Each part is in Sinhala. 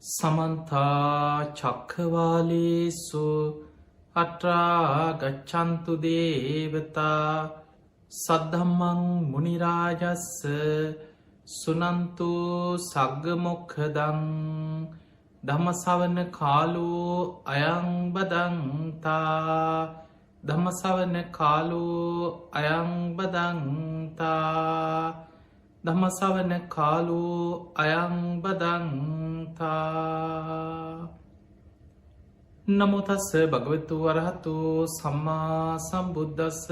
සමන්තා චක්ඛවාලේසු අත්‍රා ගච්ඡන්තු දේවතා සද්ධම්මං මුනි රාජස්ස සුනන්තු සග්ග මොක්ඛදං ධම්මසවන කාලෝ අයං බදන්තා ධම්මසවන කාලෝ අයං බදන්තා ධම්මසවන කාලෝ අයං බදන්තා. නමෝ තස්ස භගවතු වරහතු සම්මා සම්බුද්දස්ස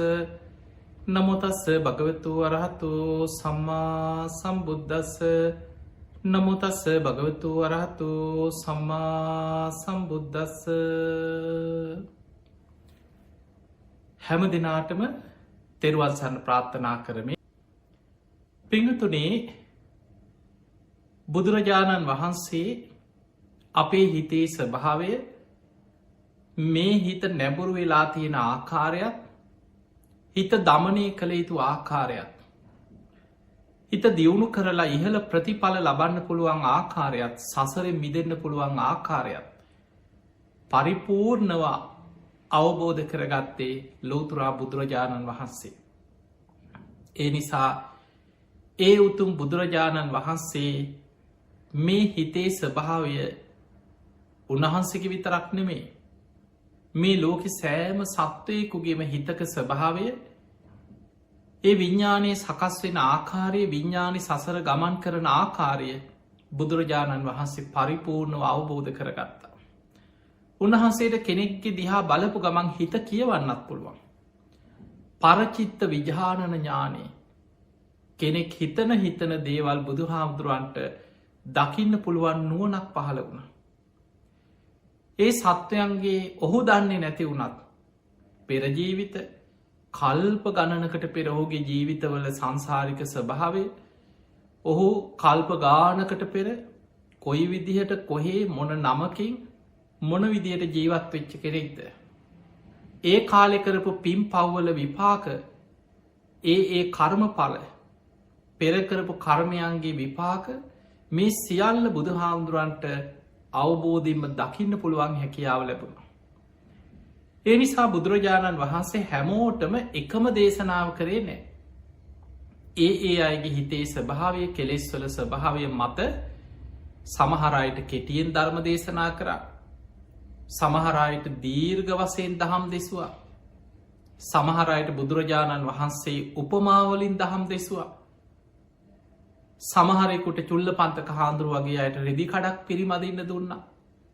නමෝ තස්ස භගවතු වරහතු සම්මා සම්බුද්දස්ස නමෝ තස්ස භගවතු වරහතු සම්මා සම්බුද්දස්ස. හැම දිනාටම තෙරුවන් සරණ ප්‍රාර්ථනා කරමි. පිංතුනේ, බුදුරජාණන් වහන්සේ අපේ හිතේ ස්වභාවය, මේ හිත නැඹුරු වෙලා තියෙන ආකාරයක්, හිත දමනය කළ යුතු ආකාරයක්, හිත දියුණු කරලා ඉහළ ප්‍රතිඵල ලබන්න පුළුවන් ආකාරයක්, සසරෙන් මිදෙන්න පුළුවන් ආකාරයක් පරිපූර්ණව අවබෝධ කරගත්තේ ලෝතුරා බුදුරජාණන් වහන්සේ. ඒ නිසා ඒ උතුම් බුදුරජාණන් වහන්සේ මේ හිතේ ස්වභාවය උන්වහන්සේගේ විතරක් නෙමේ, මේ ලෝකෙ සෑම සත්වයකුගේම හිතක ස්වභාවය, ඒ විඤ්ඥානයේ සකස් වෙන ආකාරය, විඤ්ඥානි සසර ගමන් කරන ආකාරය බුදුරජාණන් වහන්සේ පරිපූර්ණව අවබෝධ කරගත්තා. උන්වහන්සේට කෙනෙක්ගේ දිහා බලපු ගමන් හිත කියවන්නත් පුළුවන්. පරචිත්ත විජානන ඥානේ, කෙනෙක් හිතන දේවල් බුදු හාමුදුරුවන්ට දකින්න පුළුවන් නුවණක් පහළ වුණ. ඒ සත්වයන්ගේ ඔහු දන්නේ නැති වුණත් පෙරජීවිත කල්ප ගණනකට පෙර ඔහුගේ ජීවිතවල සංසාරික ස්වභාවය, ඔහු කල්ප ගානකට පෙර කොයි විදිහට කොහේ මොන නමකින් මොන විදියට ජීවත් වෙච්ච කෙරෙක්ද, ඒ කාලෙ කරපු පින් පව්වල විපාක, ඒ කර්මඵල, පෙරකරපු කර්මයන්ගේ විපාක, මේ සියල්ල බුදු හාමුදුරන්ට අවබෝධයෙන්ම දකින්න පුළුවන් හැකියාව ලැබුණ. ඒ නිසා බුදුරජාණන් වහන්සේ හැමෝටම එකම දේශනාව කරේ නෑ. ඒ අයගේ හිතේ ස්වභාවය, කෙලෙස්වල ස්වභාවය මත සමහරයට කෙටියෙන් ධර්ම දේශනා කරා, සමහරයට දීර්ඝ වශයෙන් දහම් දෙසුවා, සමහරයට බුදුරජාණන් වහන්සේ උපමාවලින් දහම් දෙසුවා, සමහරෙකුට චුල්ල පන්තක හාන්දුරු වගේ අයට රෙදි කඩක් පිරිමදින්න දුන්න,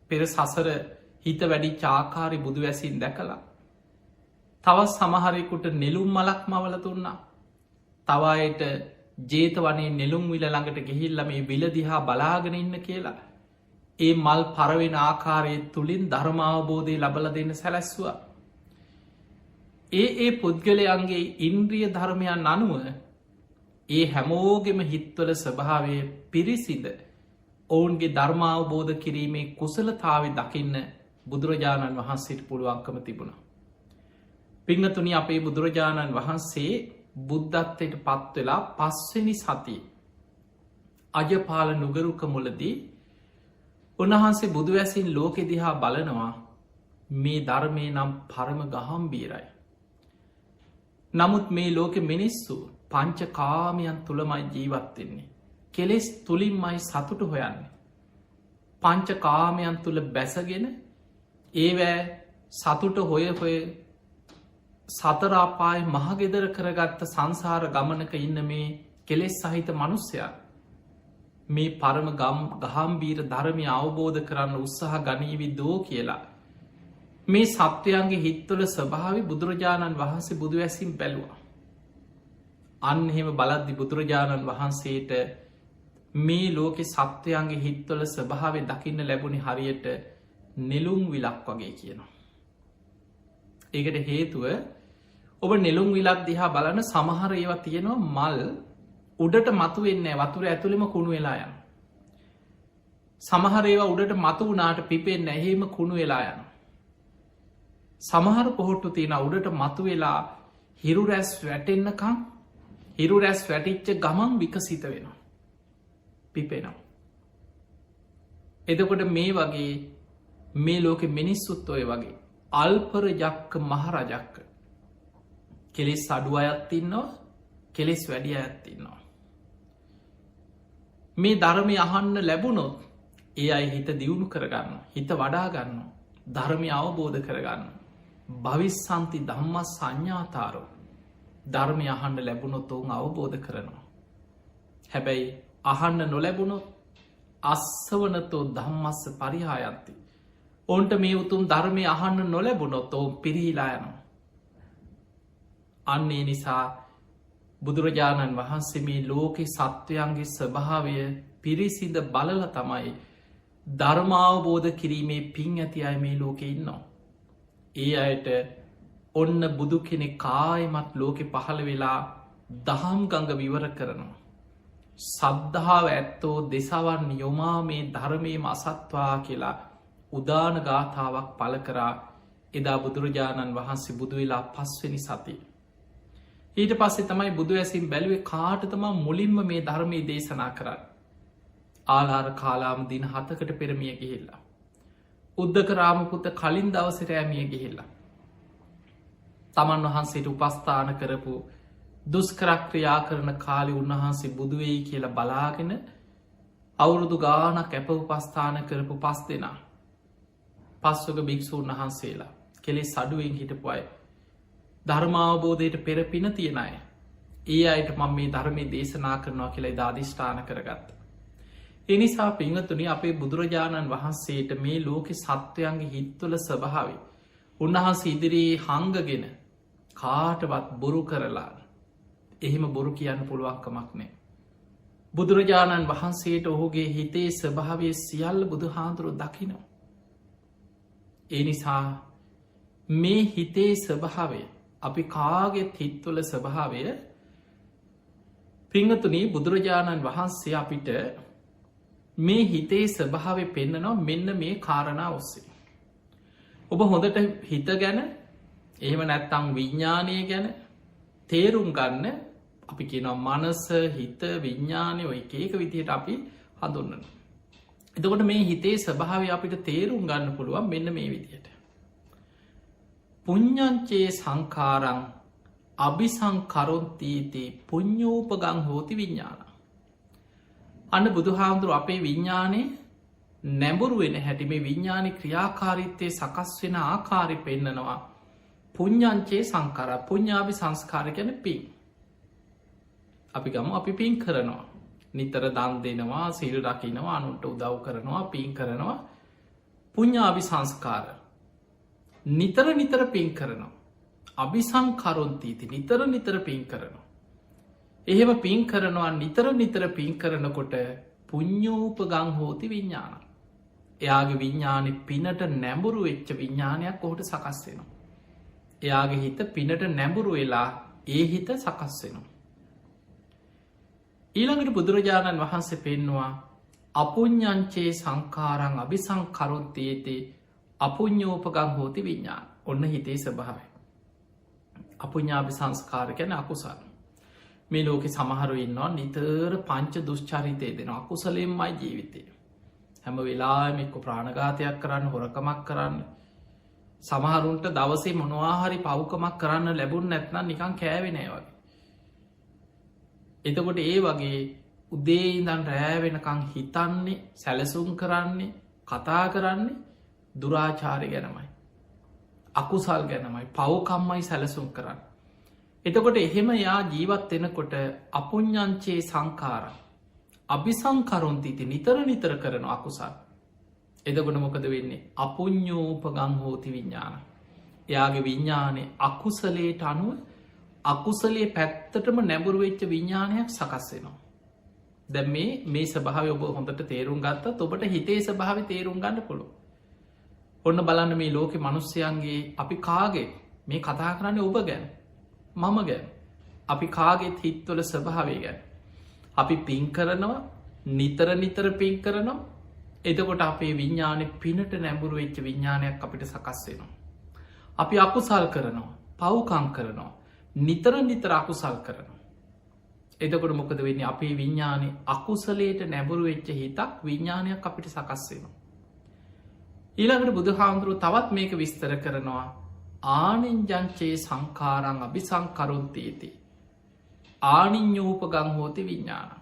පෙර සසර හිත වැඩි චාකාරි බුදු වැසින් දැකලා, තවත් සමහරෙකුට නෙළුම් මලක් මවල දුන්නා, තවායට ජේත වනේ නෙළුම් විල ළඟට ගිහිල්ල මේ විලදිහා බලාගෙන ඉන්න කියලා ඒ මල් පරවෙන ආකාරය තුළින් ධර්මාවබෝධය ලබල දෙන්න සැලැස්වා. ඒ පුද්ගලයන්ගේ ඉන්ද්‍රිය ධර්මයන් අනුව ඒ හැමෝගෙම හිත්වල ස්වභාවය පිරිසිද ඔවුන්ගේ ධර්මාවබෝධ කිරීමේ කුසලතාව දකින්න බුදුරජාණන් වහන්සේට පුළුවන්කම තිබුණා. පිංහතුනි, අපේ බුදුරජාණන් වහන්සේ බුද්ධත්වයට පත්වෙලා පස්වෙනි සති අජපාල නුගරුක මුලදී උන්වහන්සේ බුදුවැසින් ලෝකෙ දිහා බලනවා, මේ ධර්මය නම් පරම ගහම්බීරයි. නමුත් මේ ලෝකෙ මිනිස්සු පංච කාමයන් තුළමයි ජීවත්වෙන්නේ. කෙලෙස් තුළින්මයි සතුට හොයන්නේ. පංච කාමයන් තුළ බැසගෙන ඒවෑ සතුට හොය සතරාපාය මහගෙදර කරගත්ත සංසාර ගමනක ඉන්න මේ කෙලෙස් සහිත මනුස්සයා මේ පරම ගහම්බීර ධර්මය අවබෝධ කරන්න උත්සාහ ගනීවි දෝ කියලා මේ සත්වයන්ගේ හිත්වල ස්වභාවි බුදුරජාණන් වහන්සේ බුදු ඇසින් බැලුවා. අන්න එහෙම බලද්දි බුදුරජාණන් වහන්සේට මේ ලෝකෙ සත්වයන්ගේ හිත්වල ස්වභාවය දකින්න ලැබුණි හරියට නෙළුම් විලක් වගේ කියනවා. ඒකට හේතුව, ඔබ නෙළුම් විලක් දිහා බලන සමහර ඒවා තියෙනවා මල් උඩට මතු වෙන්නේ වතුර ඇතුළෙම කුණු වෙලා යන. සමහර ඒවා උඩට මතු වුණාට පිපෙන්නේ නැහැ, එහෙම කුණු වෙලා යන. සමහර පොහොට්ටු තියෙන උඩට මතු වෙලා හිරු රැස් වැටෙන්නකම්, හිරු රැස් වැටිච්ච ගමන් විකසිත වෙනවා, පිපෙනවා. එතකොට මේ වගේ මේ ලෝකෙ මිනිස්සුත් ඔය වගේ අල්පර යක්ක මහරජක්ක කෙලෙස් අඩු අයත් ඉන්නවා කෙලෙස් වැඩි අයත් ඉන්නවා. මේ ධර්මය අහන්න ලැබුණොත් ඒ අයි හිත දියුණු කරගන්න හිත වඩාගන්න ධර්මය අවබෝධ කරගන්න භවිස්සන්ති ධම්මස් සංඥාතාරෝ ධර්මය අහන්න ලැබුණොත් ඔවුන් අවබෝධ කරනවා. හැබැයි අහන්න නොලැබුණොත් අස්සවනතෝ ධම්මස්ස පරිහායන්ති ඔවුන්ට මේ උතුම් ධර්මය අහන්න නොලැබුණොත් ඔවුන් පිරිහිලා යනවා. අන්නේ නිසා බුදුරජාණන් වහන්සේ මේ ලෝකෙ සත්වයන්ගේ ස්වභාවය පිරිසිඳ බලල තමයි ධර්මාවබෝධ කිරීමේ පින් ඇති අය මේ ලෝකෙ ඉන්නවා. ඒ අයට ඔන්න බුදු කෙනෙ කායමත් ලෝකෙ පහළ වෙලා දහම් ගඟ විවර කරනවා. සද්ධාව ඇත්තෝ දෙසවන් යොමා මේ ධර්මයම අසත්වා කියලා උදාන ගාථාවක් පල කරා එදා බුදුරජාණන් වහන්සේ බුදුවෙලා 5 වෙනි සති. ඊට පස්සේ තමයි බුදු ඇසින් බැලුවේ කාටතම මුලින්ම මේ ධර්මය දේශනා කරන්න. ආලාර කාලාම දින 7කට පෙරමිය ගිහිල්ලා. උද්දක රාමපුත්ත කලින් දවසට ඇමිය ගිහිල්ලා. තමන් වහන්සේට උපස්ථාන කරපු දුස්කරක්‍රියා කරන කාලි උන්වහන්සේ බුදුවෙයි කියලා බලාගෙන අවුරුදු ගානක් ඇප උපස්ථාන කරපු 5 දෙනා. 5 වග භික්ෂූන් වහන්සේලා කෙලෙස් අඩුවෙන් හිටපු අය. ධර්මාවබෝධයට පෙර පින තියෙන අය. ඒ අයට මම මේ ධර්මය දේශනා කරනවා කියලා එදා අධිෂ්ඨාන කරගත්ත. එනිසා පිංහතුනි අපේ බුදුරජාණන් වහන්සේට මේ ලෝකෙ සත්වයන්ගේ හිත්වල ස්වභාවි. උන්වහන්සේ ඉදිරියේ හංගගෙන කාටවත් බොරු කරලා එහෙම බොරු කියන්න පුළුවන්කමක් නෑ. බුදුරජාණන් වහන්සේට ඔහුගේ හිතේ ස්වභාවය සියල්ල බුදු හාන්දුරුව දකිනවා. ඒ නිසා මේ හිතේ ස්වභාවය අපි කාගෙත් හිත්වල ස්වභාවය පිංහතුනී බුදුරජාණන් වහන්සේ අපිට මේ හිතේ ස්වභාවය පෙන්නනවා මෙන්න මේ කාරණා ඔස්සේ. ඔබ හොඳට හිත ගැන එහෙම නැත්තං විඤ්ඥානය ගැන තේරුම් ගන්න අපි කියනවා මනස හිත විඤ්ඥානය ඔය ඒක විදියට අපි හඳුන්නන. එතකොට මේ හිතේ ස්වභාවය අපිට තේරුම් ගන්න පුළුවන් මෙන්න මේ විදියට. පුඤ්ඥංචේ සංකාරං අභිසංකරොන්තීති පුඤ්ඥෝපගං හෝති විඤ්ඥාන. අන්න බුදුහාමුදුරු අපේ විඤ්ඥානය නැඹුරු වෙන හැටි මේ විඤ්ඥානි ක්‍රියාකාරිත්තය සකස් වෙන ආකාරි පෙන්නනවා. පුඤ්ඥංචේ සංකර පුඤ්ඥාභි සංස්කාර ගැන පින්. අපි ගම අපි පින් කරනවා. නිතර දන් දෙනවා සිල් රකිනවා අනුන්ට උදව් කරනවා පින් කරනවා පුඤ්ඥාභි සංස්කාර. නිතර නිතර පින් කරනවා. අභිසංකරොන්තීති නිතර නිතර පින් කරනවා. එහෙම පින් කරනවා නිතර නිතර පින් කරනකොට පුඤ්ඥෝපගං හෝති විඤ්ඥාන. එයාගේ විඤ්ඥානෙ පිනට නැඹුරු වෙච්ච විඤ්ඥානයක් ඔහුට සකස් වෙනවා. එයාගේ හිත පිනට නැඹුරු වෙලා ඒ හිත සකස් වෙනවා. ඊළඟට බුදුරජාණන් වහන්සේ පෙන්නවා අපුඤ්ඥංචේ සංකාරං අභිසංකරොත්තේතේ අපුඤ්ඥෝපගං හෝති විඤ්ඥාන. ඔන්න හිතේ ස්වභාවය. අපුඤ්ඥාභි සංස්කාර ගැන අකුසල්. මේ ලෝකෙ සමහරු ඉන්නවා නිතර පංච දුෂ්චරිතය දෙෙන අකුසලෙන්මයි ජීවිතය. හැම වෙලාම එක්ක ප්‍රාණඝාතයක් කරන්න හොරකමක් කරන්න. සමහරුන්ට දවසේ මොනවාහරි පව්කමක් කරන්න ලැබුණ නැත්නම් නිකං කෑවෙනෑ වගේ. එතකොට ඒ වගේ උදේ ඉඳන් රෑ වෙනකං හිතන්නේ සැලසුම් කරන්නේ කතා කරන්නේ දුරාචාරය ගැනමයි. අකුසල් ගැනමයි පව්කම්මයි සැලසුම් කරන්න. එතකොට එහෙම යා ජීවත් වෙනකොට අපුඤ්ඥංචේ සංකාර අභිසංකරොන්තිති නිතර නිතර කරන අකුසල්. එදකොට මොකද වෙන්නේ අපුඤ්ඥෝපගං හෝති විඤ්ඥාන. එයාගේ විඤ්ඥානය අකුසලේට අනුව අකුසලේ පැත්තටම නැබුරු වෙච්ච විඤ්ඥානයක් සකස් වෙනවා. දැ මේ සභාව ඔබ හොඳට තේරුම් ගත්ත ඔබට හිතේ සභාව තේරුම් ගන්න පුළුව. ඔන්න බලන්න මේ ලෝකෙ මනුස්්‍යයන්ගේ අපි කාගේ මේ කතා කරන්න ඔබ ගැන මම ගැන අපි කාගෙත් හිත්වල ස්වභාවය ගැන අපි පින් කරනවා නිතර නිතර පින් කරනවා. එතකොට අපේ විඤ්ඥානෙ පිනට නැඹුරු වෙච්ච විඤ්ඥානයක් අපිට සකස් වෙනවා. අපි අකුසල් කරනවා පව්කං කරනවා නිතර නිතර අකුසල් කරනවා. එතකොට මොකද වෙන්නේ අපේ විඤ්ඥානය අකුසලයට නැබුරු වෙච්ච හිතක් විඤ්ඥානයක් අපිට සකස්වෙනවා. ඊළඟට බුදු හාමුදුරුව තවත් මේක විස්තර කරනවා ආනින්ජංචයේ සංකාරං අභි සංකරුන්තේති. ආනිඥෝපගං හෝති විඤ්ඥාන.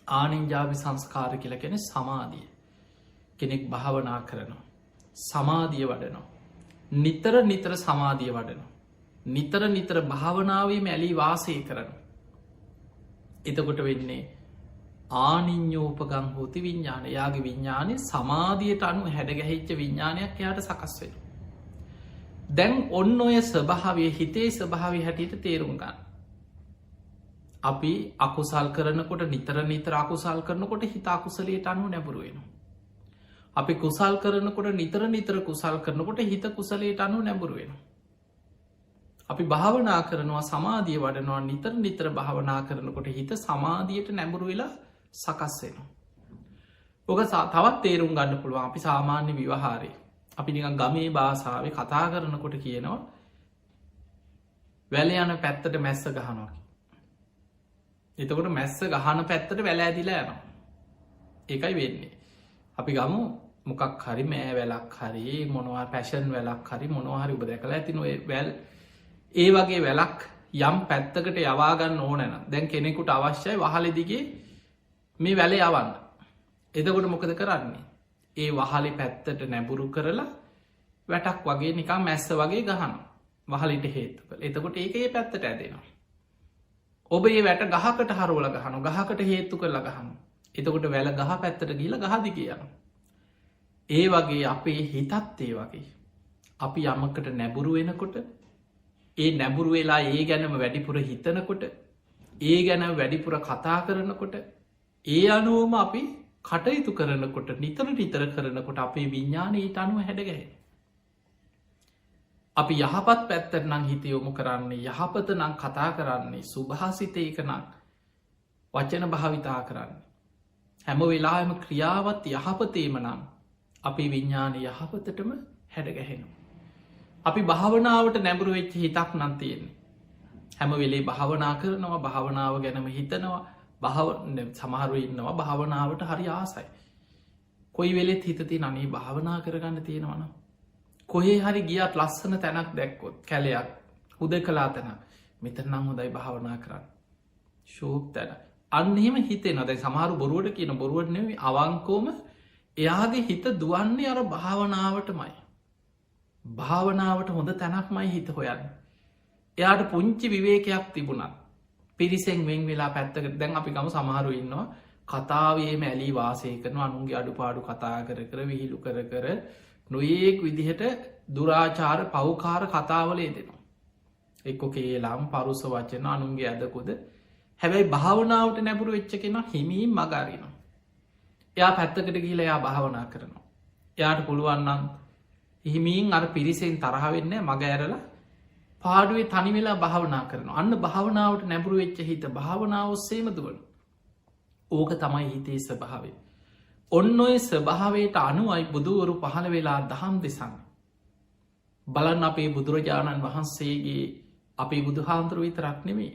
ආනින්ජාවි සංස්කාර කියල කෙන සමාධිය. කෙනෙක් භාවනා කරනවා. සමාධිය වඩනවා. නිතර නිතර සමාධිය වඩනවා. නිතර නිතර භාවනාවේ මැලි වාසය කරන. එතකොට වෙන්නේ ආනිඥෝපගං හෝති විඤ්ඥාන යාගේ විඤ්ඥානය සමාධියට අනු හැඩගැහිච්ච විඤ්ඥානයක් යායට සකස් වෙන. දැන් ඔන්න ඔය ස්වභාවය හිතේ ස්වභාවය හැටියට තේරුම් ගන්න. අපි අකුසල් කරනකොට නිතර නිතර අකුසල් කරනකොට හිතා කුසලයට අනු නැබුරුවෙන. අපි කුසල් කරනකොට නිතර නිතර කුසල් කරනකොට හිත කුසලයට අනු නැබුරුවෙන. අපි භාවනා කරනවා සමාධිය වඩනවා නිතර නිතර භාවනා කරනකොට හිත සමාධියට නැඹුරු වෙලා සකස් වෙනවා. ඔක තවත් තේරුම් ගන්න පුළුවන් අපි සාමාන්‍ය විවහාරය. අපි නිකන් ගමේ භාෂාවේ කතා කරනකොට කියනවා වැල යන පැත්තට මැස්ස ගහනවා. එතකොට මැස්ස ගහන පැත්තට වැල ඇදිලා යනවා. ඒකයි වෙන්නේ. අපි ගමු මොකක් හරි මෑ වැලක් හරි මොනවා පැෂන් වැලක් හරි මොනවා හරි ඔබ දැකලා ඇතින වැල් ඒ වගේ වැලක් යම් පැත්තකට යවාගන්න ඕනන දැන් කෙනෙකුට අවශ්‍යයි වහලෙ දිගේ මේ වැල යවන්න. එතකොට මොකද කරන්නේ. ඒ වහලි පැත්තට නැබුරු කරලා වැටක් වගේ නිකම් මැස්ස වගේ ගහන වහලිට හේතු කළ එතකොට ඒක ඒ පැත්තට ඇදෙනවා. ඔබ ඒ වැට ගහකට හරුවල ගහනු ගහකට හේතු කරලා ගහනු. එතකොට වැල ගහ පැත්තට ගීල ගහදි කියන. ඒ වගේ අපේ හිතත් ඒ වගේ. අපි යමකට නැබුරු වෙනකොට ඒ නැබුරු වෙලා ඒ ගැනම වැඩිපුර හිතනකොට ඒ ගැන වැඩිපුර කතා කරනකොට ඒ අනුවම අපි කටයුතු කරනකොට නිතර නිතර කරනකොට අපේ විඤ්ඥානයට අනුව හැඩගැහ. අපි යහපත් පැත්තට නං හිත යොමු කරන්නේ යහපත නං කතා කරන්නේ සුභාසිතයක නං වචන භාවිතා කරන්නේ. හැම වෙලාම ක්‍රියාවත් යහපතේම නම් අපි විඤ්ඥාන යහපතටම හැඩගැහෙනවා. අපි භාවනාවට නැබුරු වෙච්ච හිතක් නම් තියෙන්නේ. හැම වෙලේ භාවනා කරනවා භාවනාව ගැනම හිතනවා සමහරු ඉන්නවා භාවනාවට හරි ආසයි. කොයි වෙලෙත් හිතති නනේ භාවනා කරගන්න තියෙනවන. කොහේ හරි ගියත් ලස්සන තැනක් දැක්කොත් කැලයක් හුද කලා තැන මෙතරනම් හොදයි භාවනා කරන්න. ශෝක් තැන අන්නෙම හිතේ නොදැයි සමහරු බොරුවට කියන බොරුවට නෙවේ අවංකෝම එයාගේ හිත දුවන්නේ අර භාවනාවටමයි. භාවනාවට හොඳ තැනක්මයි හිත හොයන්න. එයාට පුංචි විවේකයක් තිබුණත් පිරිසෙන් වෙන් වෙලා පැත්තකට දැන් අපි ගම සමහරු ඉන්නවා කතාවේම ඇලි වාසය කරන අනුන්ගේ අඩුපාඩු කතා කර කර විහිලු කර කර නොඒක් විදිහට දුරාචාර පවකාර කතාවලේ දෙනවා. එක්කො කේලාම් පරුස වචන අනුන්ගේ ඇදකොද හැබැයි භාවනාවට නැබුරු වෙච්ච කෙන හිමීම් මගාරනවා. එයා පැත්තකට ගීල එයා භාවනා කරනවා. එයාට පුළුවන්නම් හිමීන් අර පිරිසෙන් තරහවෙන්න මග ඇරලා පාඩුවේ තනිවෙලා භාවනා කරන අන්න භාවනාවට නැබුරු වෙච්ච හිත භාවනාව ඔස්සේම දුවන. ඕක තමයි හිතේ ස්වභාවේ. ඔන්න ඔය ස්වභාවයට අනුවයි බුදුවරු පහළ වෙලා දහම් දෙසන්න. බලන් අපේ බුදුරජාණන් වහන්සේගේ අපේ බුදු හාන්දුරුව විතරක් නෙමේ.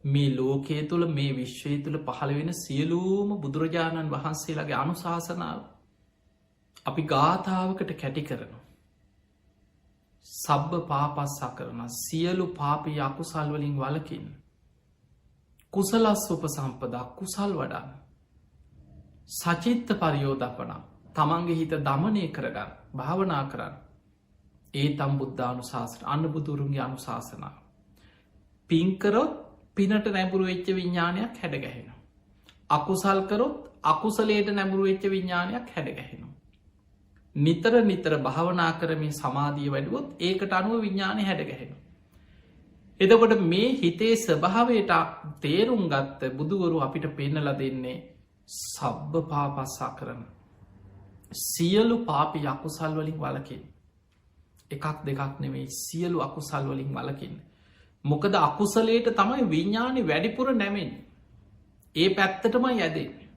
මේ ලෝකයේ තුළ මේ විශ්වය තුළ පහළ වෙන සියලූම බුදුරජාණන් වහන්සේලාගේ අනුශාසනාව අපි ගාථාවකට කැටි කරනවා. සබ්බ පාපස්සා කරන සියලු පාපී අකුසල්වලින් වලකින් කුසලස් උපසම්පදා කුසල් වඩන්න සචිත්ත පරියෝධපන තමන්ගේ හිත දමනය කරගන්න භාවනා කරන්න ඒ තම් බුද්ධානු ශාසන අන්න බුදුරුන්ගේ අනුශාසනාව පින්කරොත් පිනට නැබුරු වෙච්ච විඤ්ඥානයක් හැඩගැහෙන. අකුසල් කරොත් අකුසලේට නැබුරු වෙච්ච විඤ්ඥානයක් හැඩගැහෙනවා. නිතර නිතර භාවනා කරමින් සමාධිය වැඩුවොත් ඒකට අනුව විඤ්ඥානය හැඩගැහෙන. එතකොට මේ හිතේ ස්වභාවයට තේරුම් ගත්ත බුදුවරු අපිට පෙන්නල දෙන්නේ සබ්බ පාපස්සා කරන සියලු පාපි අකුසල් වලින් වලකින් එකක් දෙකක් නෙවෙයි සියලු අකුසල් වලින් වලකින්. මොකද අකුසලේට තමයි විඤ්ඥානි වැඩිපුර නැමෙන් ඒ පැත්තටමයි ඇදෙන්නේ.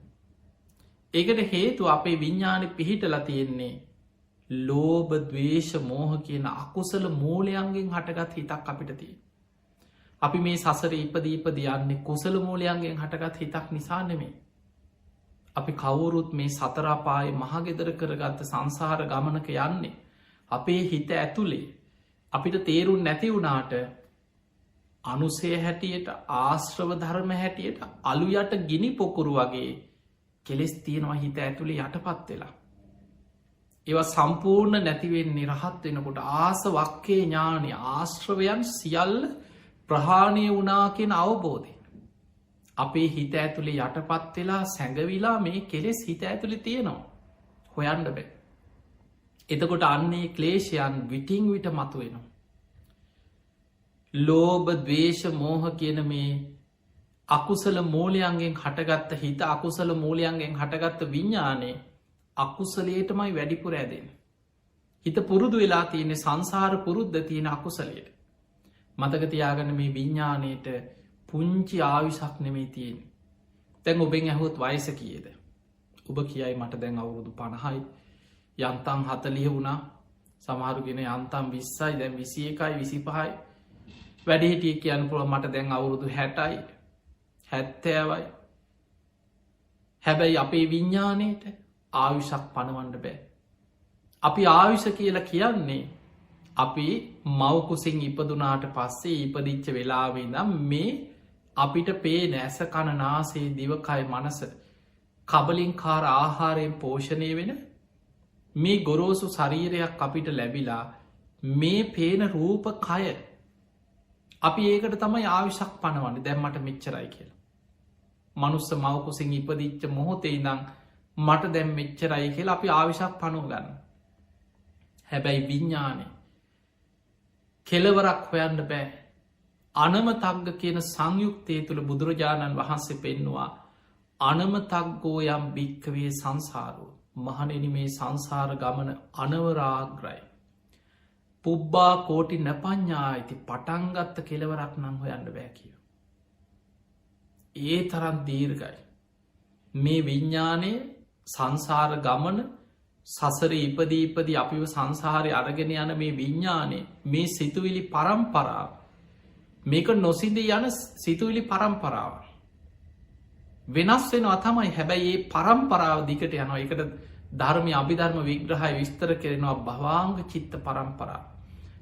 ඒකට හේතු අපේ විඤ්ඥානි පිහිටලා තියෙන්නේ ලෝභ ද්වේෂ මෝහ කියන අකුසල මූලයන්ගෙන් හටගත් හිතක් අපිට තිය. අපි මේ සසර ඉපදීපද යන්නේ කුසල මූලයන්ගෙන් හටගත් හිතක් නිසා නෙමේ. අපි කවුරුත් මේ සතරාපාය මහගෙදර කරගත්ත සංසාර ගමනක යන්නේ. අපේ හිත ඇතුළේ අපිට තේරුම් නැති වුණාට අනුසය හැටියට ආශ්‍රව ධර්ම හැටියට අලු යට ගිනි පොකුරු වගේ කෙලෙස් තියෙනවා හිත ඇතුළේ යටපත් වෙලා. ඒවා සම්පූර්ණ නැතිවෙන්නේ රහත් වෙනකොට ආස වක්කේ ඥානය ආශ්‍රවයන් සියල්ල ප්‍රහාණය වනා කියෙන අවබෝධය. අපේ හිත ඇතුළේ යටපත් වෙලා සැඟවිලා මේ කෙලෙස් හිත ඇතුළි තියෙනවා. හොයන්ඩ බෑ. එතකොට අන්නේ ක්ලේෂයන් විටිං විට මතු වෙනවා. ලෝභ ද්වේෂ මෝහ කියන මේ අකුසල මූලයන්ගෙන් හටගත්ත හිත අකුසල මූලයන්ගෙන් හටගත්ත විඤ්ඥානය අකුසලයටමයි වැඩිපුර ඇදෙන. හිත පුරුදු වෙලා තියෙන සංසාර පුරුද්ධ තියෙන අකුසලයට. මතකතියාගන්න මේ විඤ්ඥානයට පුංචි ආවිශක් නෙමේ තියෙන. තැන් ඔබෙන් ඇහොත් වයස කියද. ඔබ කියයි මට දැන් අවුරුදු 50යි යන්තම් 40 වුණා සමහරුගෙන යන්තම් 20යි දැන් 21යි 25යි වැඩිහිටිය කියන්න පුළුවන් මට දැන් අවුරුදු 60යි 70යි. හැබැයි අපේ විඤ්ඥානයට ආවිශක් පනවන්න බෑ. අපි ආවිශ කියලා කියන්නේ අපි මවකුසින් ඉපදුනාට පස්සේ ඉපදිච්ච වෙලාවේ නම් මේ අපිට පේ නැස කණනාසේ දිවකයි මනස කබලින් කාර ආහාරයෙන් පෝෂණය වෙන මේ ගොරෝසු ශරීරයක් අපිට ලැබිලා මේ පේන රූප කය අපි ඒකට තමයි ආවිශක් පනවන්න දැම්මට මෙච්චරයි කියලා. මනුස්ස මවකුසින් ඉපදිච්ච මොහොතේ ඉඳං මට දැම් මෙච්චරයි කියලා අපි ආවිශක් පනුව ගන්න. හැබැයි විඤ්ඥානය කෙලවරක් හොයන්න බෑ. අනමතග්ග කියන සංයුක්තය තුළ බුදුරජාණන් වහන්සේ පෙන්නවා අනමතක්ගෝ යම් භික්කවේ සංසාරෝ මහනෙන මේ සංසාර ගමන අනවරාග්‍රයි. පුබ්බා කෝටි නැපඥ්ඥා ඇති පටන්ගත්ත කෙලවරක් නම් හොයන්න බෑ කිය. ඒ තරන් දීර්ගයි. මේ විඤ්ඥානය සංසාර ගමන සසර ඉපදීපදි අපිව සංසාරය අරගෙන යන මේ විඤ්ඥානය මේ සිතුවිලි පරම්පරාව මේක නොසිද යන සිතුවිලි පරම්පරාව වෙනස් වෙන අතමයි හැබැයි ඒ පරම්පරාව දිකට යනවා එකට ධර්මය අභිධර්ම විග්‍රහය විස්තර කෙරෙනවා භවාංග චිත්ත පරම්පරා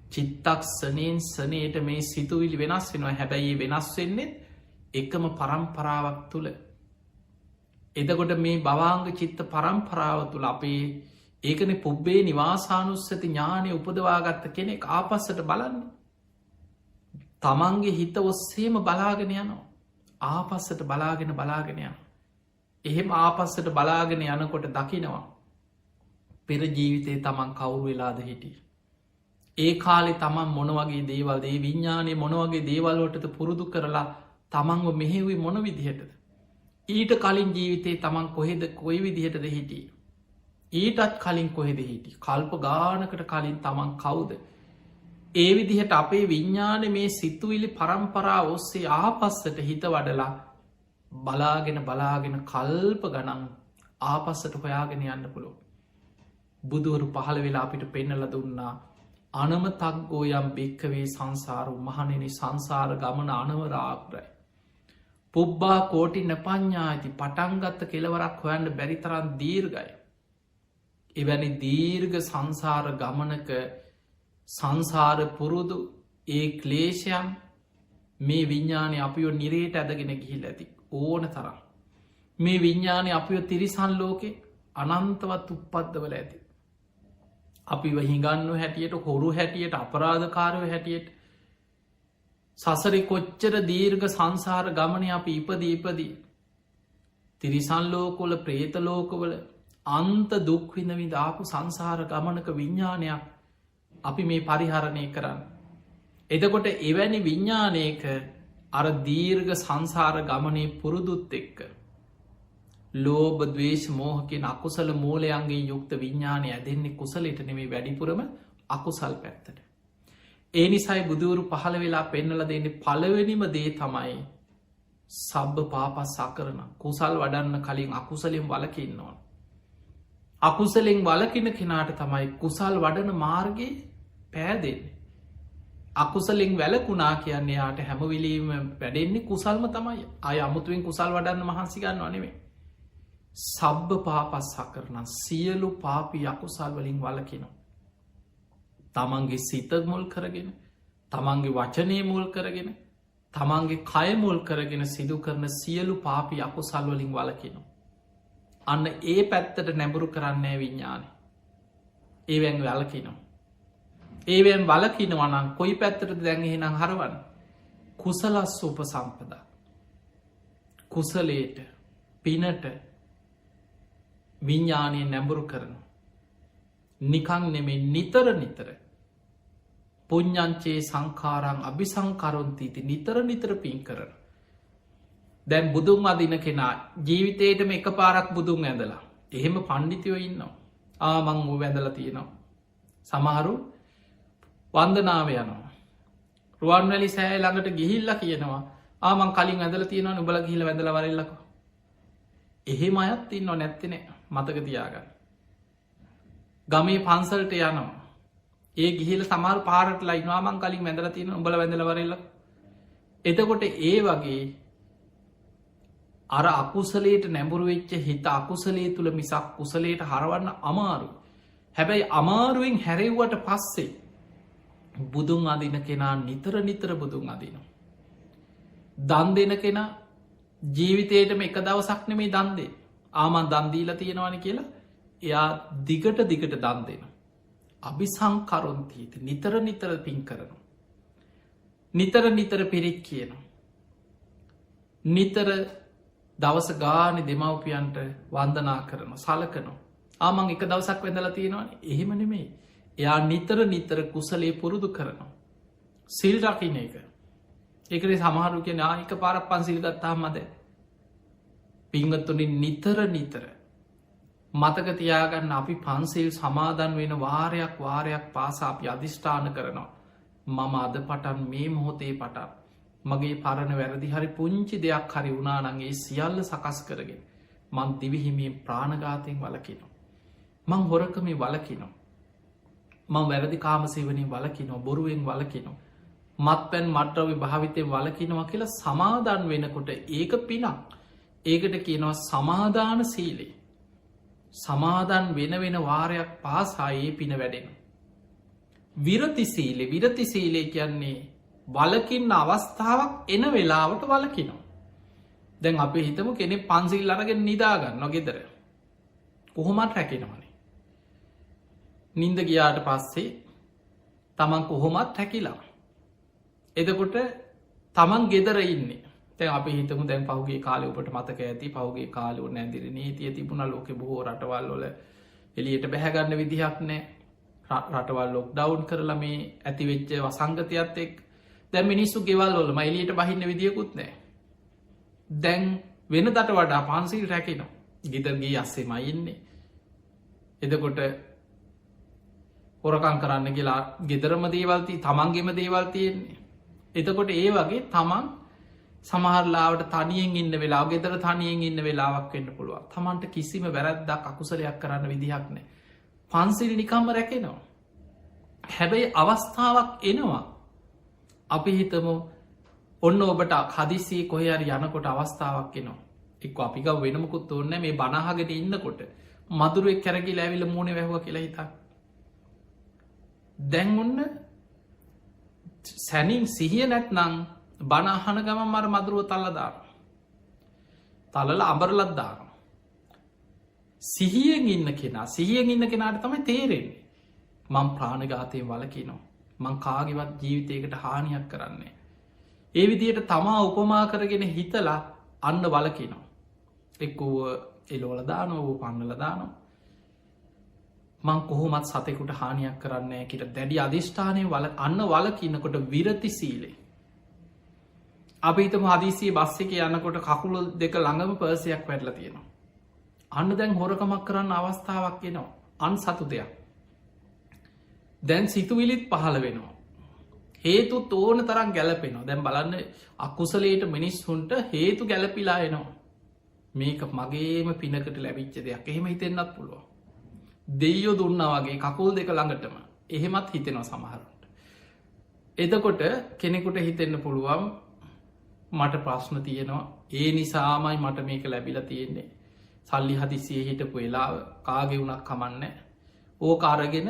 චිත්තක් සනයෙන් සනයට මේ සිතුවිලි වෙනස් වෙනවා හැබැයි වෙනස් වෙන්නේ එකම පරම්පරාවක් තුළ එදකොට මේ භවාංග චිත්ත පරම්පරාව තුළ අපේ ඒකන පුබ්බේ නිවාසානුස්සති ඥානය උපදවාගත්ත කෙනෙක් ආපස්සට බලන්න තමන්ගේ හිත ඔස්සේම බලාගෙන යනවා ආපස්සට බලාගෙන යන එහෙම ආපස්සට බලාගෙන යනකොට දකිනවා පෙර ජීවිතේ තමන් කවුරු වෙලාද හිටිය ඒ කාලෙ තමන් මොනවගේ දේවල් ඒ විඤ්ඥානය මොනවගේ දේවල්ලෝටද පුරුදු කරලා තමන්ව මෙහෙවි මොන විදිහටද ඊට කලින් ජීවිතේ තමන් කොහෙද කොයි විදිහටද හිටිය ඊටත් කලින් කොහෙද හිටි කල්ප ගානකට කලින් තමන් කවුද ඒ විදිහට අපේ විඤ්ඥාන මේ සිතුවිලි පරම්පරා ඔස්සේ ආපස්සට හිත වඩලා බලාගෙන කල්ප ගනන් ආපස්සට හොයාගෙන යන්න පුළො බුදුවරු පහළ වෙලා අපිට පෙන්නල දුන්නා අනමතක්ගෝ යම් භික්කවේ සංසාරු මහනෙන සංසාර ගමන අනවරාග්‍රයි පුබ්බා කෝටි නපඥා ඇති පටන්ගත්ත කෙලවරක් හොයන්න බැරිතරන් දීර්ගයි එවැනි දීර්ඝ සංසාර ගමනක සංසාර පුරුදු ඒ ක්ලේෂයන් මේ විඤ්ඥානය අපිෝ නිරේට ඇදගෙන ගිහිල් ඇති ඕන තරම් මේ විඤ්ඥානය අපිෝ තිරිසන් ලෝකෙ අනන්තවත් උප්පද්දවල ඇති අපි හිඟන්නු හැටියට හොරු හැටියට අපරාධකාරය හැටියට සසරි කොච්චර දීර්ඝ සංසාර ගමනය අපි ඉපදී තිරිසන් ලෝකොල ප්‍රේතලෝකවල අන්ත දුක්විඳවි දාපු සංසාර ගමනක විඤ්ඥානයක් අපි මේ පරිහරණය කරන්න. එතකොට එවැනි විඤ්ඥානයක අර දීර්ඝ සංසාර ගමනේ පුරුදුත් එක්ක. ලෝබ දවේශ මෝහකෙන් අකුසල මූලයන්ගේ යුක්ත විඤ්ඥානය ඇදෙන්නේ කුසලට නෙමේ වැඩිපුරම අකුසල් පැත්තට. ඒ නිසයි බුදුවරු පහළ වෙලා පෙන්නල දෙන්නේ පළවෙනිම දේ තමයි සබ්බ පාපස් සකරන කුසල් වඩන්න කලින් අකුසලෙන් වලකින්නවා. අකුසලෙන් වලකින කෙනාට තමයි කුසල් වඩන මාර්ගයේ පෑදෙන්නේ. අකුසලින් වැලකුණා කියන්නේ යාට හැමවිලීම වැඩෙන්නේ කුසල්ම තමයි අය අමුතුවෙන් කුසල් වඩන්න මහන්සි ගන්නවා නෙමේ. සබ්බ පාපස්සා කරන සියලු පාපි අකුසල් වලින් වලකිනවා. තමන්ගේ සිත මුල් කරගෙන තමන්ගේ වචනය මුල් කරගෙන තමන්ගේ කය මුල් කරගෙන සිදු කරන සියලු පාපි අකුසල් වලින් වලකිනවා. අන්න ඒ පැත්තට නැඹුරු කරන්නේ විඤ්ඥානය. ඒවැන් වැලකිනවා. ඒවෙන් වලකිනවනම් කොයි පැත්තට දැන්හෙනම් හරවන්න. කුසලස් උප සම්පදා. කුසලේට පිනට විඤ්ඥානය නැඹුරු කරන. නිකං නෙමේ නිතර නිතර. පුඤ්ඥංචේ සංකාරං අභිසංකරොන්තීති නිතර නිතර පින් කරන. දැන් බුදුන් අදින කෙනා ජීවිතයටම එක පාරක් බුදුන් ඇඳලා. එහෙම පණ්ඩිතයෝ ඉන්නවා. ආමං වූ වැඳල තියෙනවා. සමහරු වන්දනාව යනවා. රුවන්වැලි සෑය ළඟට ගිහිල්ල කියනවා ආමං කලින් ඇදල තියෙනවා උබල ගිහිල වැඳල වරල්ලක. එහෙම අයත් ඉන්න නැත්තෙන මතක තියාගන්න. ගමේ පන්සල්ට යනවා. ඒ ගිහිල සමහර පාරට ලයිවාමං කලින් වැඳල තියෙන උඹල වැඳල වරල්ල. එතකොට ඒ වගේ අර අකුසලේට නැඹුරු වෙච්ච හිත අකුසලේ තුළ මිසක් කුසලේට හරවන්න අමාරු. හැබැයි අමාරුවෙන් හැරෙව්වට පස්සේ බුදුන් අදින කෙනා නිතර නිතර බුදුන් අදිනවා. දන් දෙන කෙනා ජීවිතයටම එක දවසක් නෙමේ දන්දේ ආමන් දන්දීල තියෙනවාන කියලා එයා දිගට දිගට දන් දෙන. අභිසංකරොන්තීත නිතර නිතර පින් කරනු. නිතර නිතර පිරිත් කියනවා. නිතර දවස ගාන දෙමවපියන්ට වන්දනා කරන සලකනවා. ආමං එක දවසක් වෙඳල තියෙනවාන එහෙම නෙමේ. එයා නිතර නිතර කුසලේ පුරුදු කරනවා. සිල් රකින එක. ඒකනේ සමහරු කිය නාහික පාරක් පන්සිල් ගත්තා මද. පිංගත්තුනින් නිතර නිතර. මතක තියාගන්න අපි පන්සිල් සමාදන් වෙන වාරයක් පාසා අපි අධිෂ්ඨාන කරනවා. මම අද පටන් මේ මොහොතේ පටන්. මගේ පරණ වැරදි හරි පුංචි දෙයක් හරි වුණානගේ සියල්ල සකස් කරගෙන. මං දිවිහිමීම් ප්‍රාණගාතයෙන් වලකිනවා. මං හොරකමේ වලකිනවා. මං වැරදි කාමසේවනින් වලකිනෝ බොරුවෙන් වලකිනෝ. මත් පැන් මට්‍රවි භාවිතය වලකිනවා කියලා සමාධන් වෙනකොට ඒක පිනක්. ඒකට කියනවා සමාධාන සීලේ. සමාධන් වෙන වාරයක් පාසායේ පින වැඩෙන. විරති සීලේ කියන්නේ වලකින්න අවස්ථාවක් එන වෙලාවට වලකිනෝ. දැන් අප හිතම කෙනෙ පන්සිල් අරගෙන නිදාගන්න නොගෙදර. කොහොමත් රැකෙනවනේ. නින්ද ගියාට පස්සේ තමන් කොහොමත් හැකිලා. එදකොට තමන් ගෙදර ඉන්නේ තැන් අප හිතම දැන් පහුගේ කාලය උපට මතක ඇති පහුගේ කාලු නැදිර නීතිය තිබුණ ලෝක බොහෝ රටවල්ලොල එලියට බැහැගන්න විදිහක් නෑ. රටවල් ලොක් ඩවන්් කරලා මේ ඇතිවෙච්ච වසංගතයත් එක් දැ මිනිස්සු ගෙවල්ලොල මයිලියට බහින්න විදිියකුත් නෑ. දැන් වෙන දට වඩා පන්සිල් රැකෙනවා. ගිදර්ගේ අස්සේ මයින්නේ. එදකොට හොරකං කරන්න කියලා ගෙදරම දේවල්ති තමන්ගේම දේවල් තියෙන්නේ. එතකොට ඒ වගේ තමන් සමහරලාට තනියෙන් ඉන්න වෙලා ගෙදර තනියෙන් ඉන්න වෙලාවක් වෙන්න පුළුව තමන්ට කිසිම වැරැද්දක් අකුසලයක් කරන්න විදිහක් නෑ. පන්සිල් නිකම්ම රැකෙනවා. හැබැයි අවස්ථාවක් එනවා. අපි හිතමු ඔන්න ඔබට හදිසිේ කොහරි යනකොට අවස්ථාවක් එනවා. එක් අපික වෙනමුකුත් ඔන්න මේ බනහගෙන ඉන්නකොට මදුරුවෙක් කැරගි ලැවිල මූුණ වැැහව කියලා හිතා. දැන් ඔන්න සැනින් සිහිය නැත්නං බනහන ගම මර මදුරුව තල්ලදාන. තලල අබරලත්දාන. සිහියෙන් ඉන්න කෙනා සිහියෙන් ඉන්න කෙනාට තමයි තේරෙන්නේ. මං ප්‍රාණඝාතය වලකිනවා. මං කාගෙවත් ජීවිතයකට හානියක් කරන්නේ. ඒ විදියට තමා උපමා කරගෙන හිතලා අන්න වලකිනවා. එක්කව එලෝලදානෝ වූ පන්නලදානවා. මං කොහොමත් සතෙකුට හානියක් කරන්නේ කියට දැඩි අධිෂ්ඨානය වල අන්න වලකින්නකොට විරති සීලේ. අපිතම හදිසිය බස් එක යන්නකොට කකුළු දෙක ළඟම පර්සයක් වැටල තියෙනවා. අන්න දැන් හොරකමක් කරන්න අවස්ථාවක් එනවා. අන් සතු දෙයක්. දැන් සිතුවිලිත් පහළ වෙනවා. හේතු තෝන තරම් ගැලපෙනවා. දැන් බලන්න අකුසලේට මිනිස්සුන්ට හේතු ගැලපිලා එනවා. මේක මගේම පිනකට ලැබිච්ච දෙයක් එහෙම හිතෙන්න්නත් පුළුවන්. දෙයෝ දුන්න වගේ කකුල් දෙක ළඟටම එහෙමත් හිතෙනවා සමහරුන්ට. එතකොට කෙනෙකුට හිතෙන්න පුළුවන් මට ප්‍රශ්න තියෙනවා ඒ නිසාමයි මට මේක ලැබිල තියෙන්නේ සල්ලි හදිසිය හිටපු වෙලාව කාගෙවුනක් කමන්න ඕක අරගෙන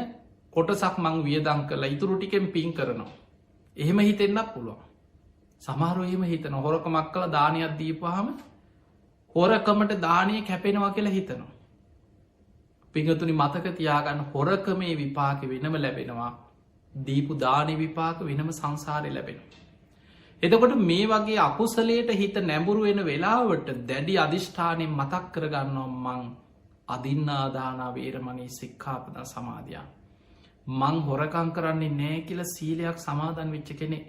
කොටසක් මං වියදං කරලා ඉතුරු ටිකෙන් පින් කරනවා එහෙම හිතෙන්න්නක් පුළුවන් සමහරු එහෙම හිතන හොරකමක් කළ දානයක් දීපහම හොරකමට දානය කැපෙනවා කියලා හිතනවා පිංහතුනි මතක තියාගන්න හොරකමේ විපාක වෙනම ලැබෙනවා දීපු දානය විපාක වෙනම සංසාරය ලැබෙන. එතකොට මේ වගේ අකුසලයට හිත නැඹුරු වෙන වෙලාවට දැඩි අධිෂ්ඨානයෙන් මතක් කරගන්නවා මං අදින්නාදානා වේරමණී සික්ඛාපද සමාධයා. මං හොරකං කරන්නේ නෑ කියල සීලයක් සමාධන් වෙච්ච කෙනෙ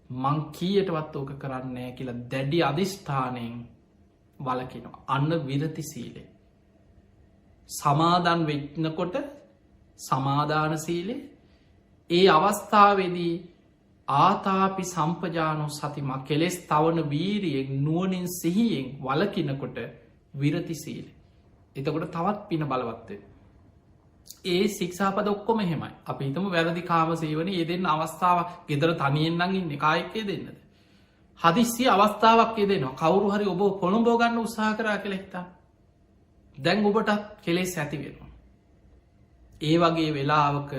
මං කීයටවත් ඕක කරන්නේ කියලා දැඩි අධිෂ්ඨානයෙන් වලකිනවා අන්න විරති සීලේ. සමාධන් වෙච්නකොට සමාධාන සීලේ ඒ අවස්ථාවේදී ආතාපි සම්පජානෝ සතිමා කෙලෙස් තවන වීරියෙන් නුවනින් සිහියෙන් වලකිනකොට විරති සීල. එතකොට තවත් පින බලවත්වේ. ඒ සික්ෂාපද ඔක්කොම හෙමයි අපි හිතම වැරදි කාම සේවන ඒ දෙන්න අවස්ථාවක් ගෙදර තනියෙන්න්නග ඉන්න කායක්කේ දෙන්නද. හදිස්සි අවස්ථාවක් දෙනවා කවරු හරි ඔබ කොළඹෝගන්න උත්සාහ කරා කෙළෙක්තා. දැන් ඔබටත් කෙලෙස් ඇති වෙනවා. ඒ වගේ වෙලාවක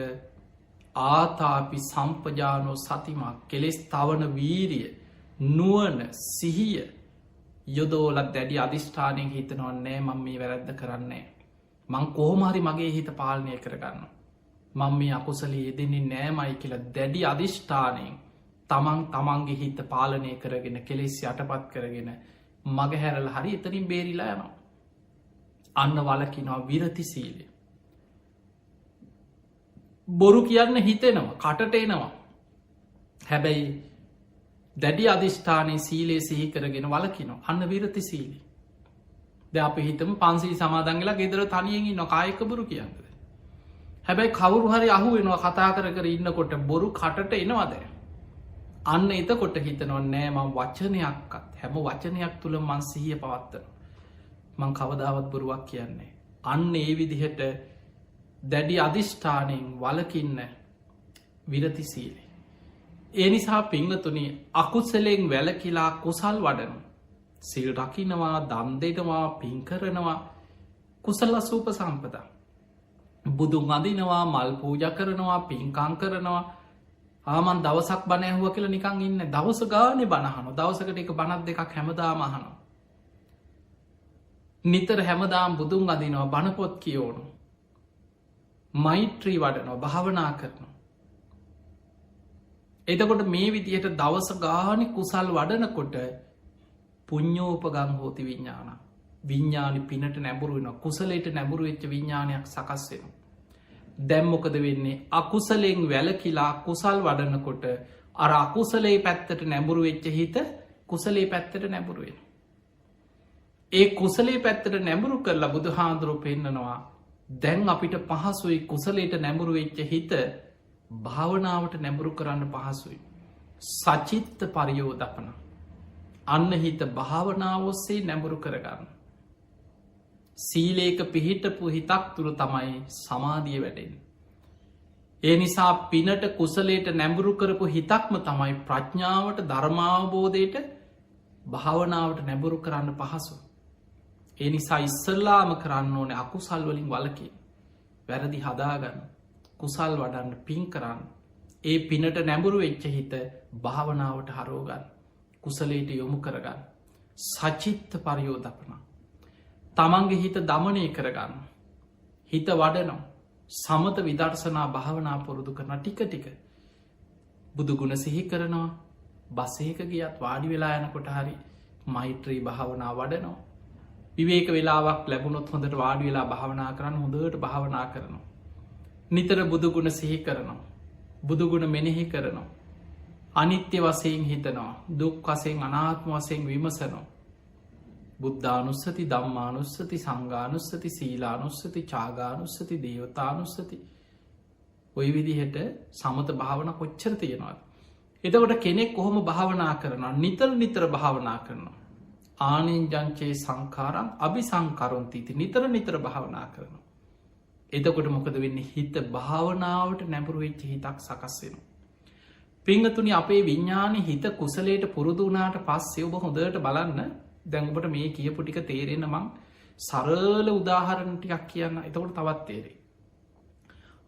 ආතාපි සම්පජානෝ සතිමක් කෙලෙස් තවන වීරිය නුවන සිහිය යොදෝලත් දැඩි අධිෂ්ඨානයෙන් හිතනවන්නේ මං මේ වැරැද්ද කරන්නේ. මං කෝමහරි මගේ හිත පාලනය කරගන්න. මං මේ අකුසලේ යෙදෙන්නේ නෑමයි කියලා දැඩි අධිෂ්ඨානයෙන් තමන්ගේ හිත පාලනය කරගෙන කෙලෙස් යටපත් කරගෙන මගහැරල හරි එතනින් බේරිලා යනවා. අන්න වලකිනවා විරති සීලය. බොරු කියන්න හිතෙනවා කටට එනවා හැබැයි දැඩි අධිෂ්ඨානය සීලේ සිහි කරගෙන වලකිනවා අන්න විරති සීලි ද අප හිතම පන්සිී සමාදංගලා ගෙදර තනියෙන්ගි නොකායකබුරු කියන්නද හැබැයි කවුරු හරි අහු වෙනවා කතා කර ඉන්නකොට බොරු කටට එනවාද අන්න එතකොට හිතනවා නෑම වචනයක්කත් හැම වචනයක් තුළ මන් සිහිය පවත්තන මං කවදාවත් බොරුවක් කියන්නේ අන්න ඒ විදිහට දැඩි අධිෂ්ඨානයෙන් වලකින්න විරති සීලේ. ඒ නිසා පිංහතුනි අකුසලෙන් වැලකිලා කුසල් වඩනු. සිල් රකිනවා දම් දෙනවා පින් කරනවා කුසල්ල සූප සම්පදා. බුදුන් අදිනවා මල් පූජ කරනවා පින්කං කරනවා ආමන් දවසක් බණ ඇහුව කියල නිකං ඉන්න දවස ගානෙ බණහන දවසකට එක බණත් දෙකක් හැමදා මහනවා. නිතර හැමදාම් බුදුන් අදිනවා බණපොත් කියෝනු. මෛත්‍රී වඩනෝ භාවනා කරනවා. එතකොට මේ විදියට දවස ගානි කුසල් වඩනකොට පුඤ්ඥෝපගං හෝති විඤ්ඥාන විඤ්ඥානි පිනට නැබුරුවෙන කුසලට නැබුරු වෙච්ච විඤ්ඥානයක් සකස් වෙන. දැම්මොකද වෙන්නේ අකුසලෙන් වැලකිලා කුසල් වඩනකොට අර අකුසලේ පැත්තට නැබුරු වෙච්ච හිත කුසලේ පැත්තට නැබුරුවෙන. ඒ කුසලේ පැත්තට නැබුරු කරලා බුදු හාදුරු පෙන්න්නනවා දැන් අපිට පහසුයි කුසලේට නැඹුරු වෙච්ච හිත භාවනාවට නැඹුරු කරන්න පහසුයි. සචිත්ත පරියෝදපන. අන්න හිත භාවනාවොස්සේ නැඹුරු කරගන්න. සීලේක පිහිටපු හිතක් තුළ තමයි සමාධිය වැඩෙන්. ඒ නිසා පිනට කුසලේට නැඹුරු කරපු හිතක්ම තමයි ප්‍රඥාවට ධර්මාවබෝධයට භාවනාවට නැඹුරු කරන්න පහසු. ඒ නිසා ඉස්සල්ලාම කරන්න ඕන අකුසල් වලින් වලකි වැරදි හදාගන්න කුසල් වඩන්න පින් කරන්න ඒ පිනට නැඹුරු වෙච්ච හිත භාවනාවට හරෝගන්න කුසලේට යොමු කරගන්න සචිත්ත පරියෝදපන තමන්ගේ හිත දමනය කරගන්න හිත වඩනම් සමත විදර්ශනා භාවනා පුරුදු කරන ටික ටික බුදුගුණ සිහි කරනවා බසයක ගියත් වාඩි වෙලා යනකොට හරි මෛත්‍රී භාවනා වඩනවා විවේක වෙලාවක් ලැබුණොත් හොඳට වාඩි වෙලා භාවනා කරන්න හොඳට භාවනා කරනවා. නිතර බුදුගුණ සිහි කරනවා. බුදුගුණ මෙනෙහි කරනවා. අනිත්‍ය වසයෙන් හිතනවා දුක් වසයෙන් අනාත්ම වසයෙන් විමසනවා. බුද්ධානුස්සති ධම්මානුස්සති සංඝානුස්සති සීලානුස්සති චාගානුස්සති දේවතානුස්සති ඔය විදිහට සමත භාවන කොච්චර තියෙනවා. එතකොට කෙනෙක් කොහොම භාවනා කරනවා නිතර භාවනා කරනවා. ආනෙන්ජංචේ සංකාරම් අභි සංකරුන්තීති නිතර භාවනා කරනවා. එතකොට මොකද වෙන්නේ හිත භාවනාවට නැඹුරු වෙච්ච හිතක් සකස් වෙනවා. පිංගතුනි අපේ විඤ්ඥාන හිත කුසලයට පුරුදුනාට පස්සේ ඔබ හොඳට බලන්න දැඟුපට මේ කියපු ටික තේරෙන මං සරල උදාහරණ ටිකක් කියන්න එතකොට තවත් තේරේ.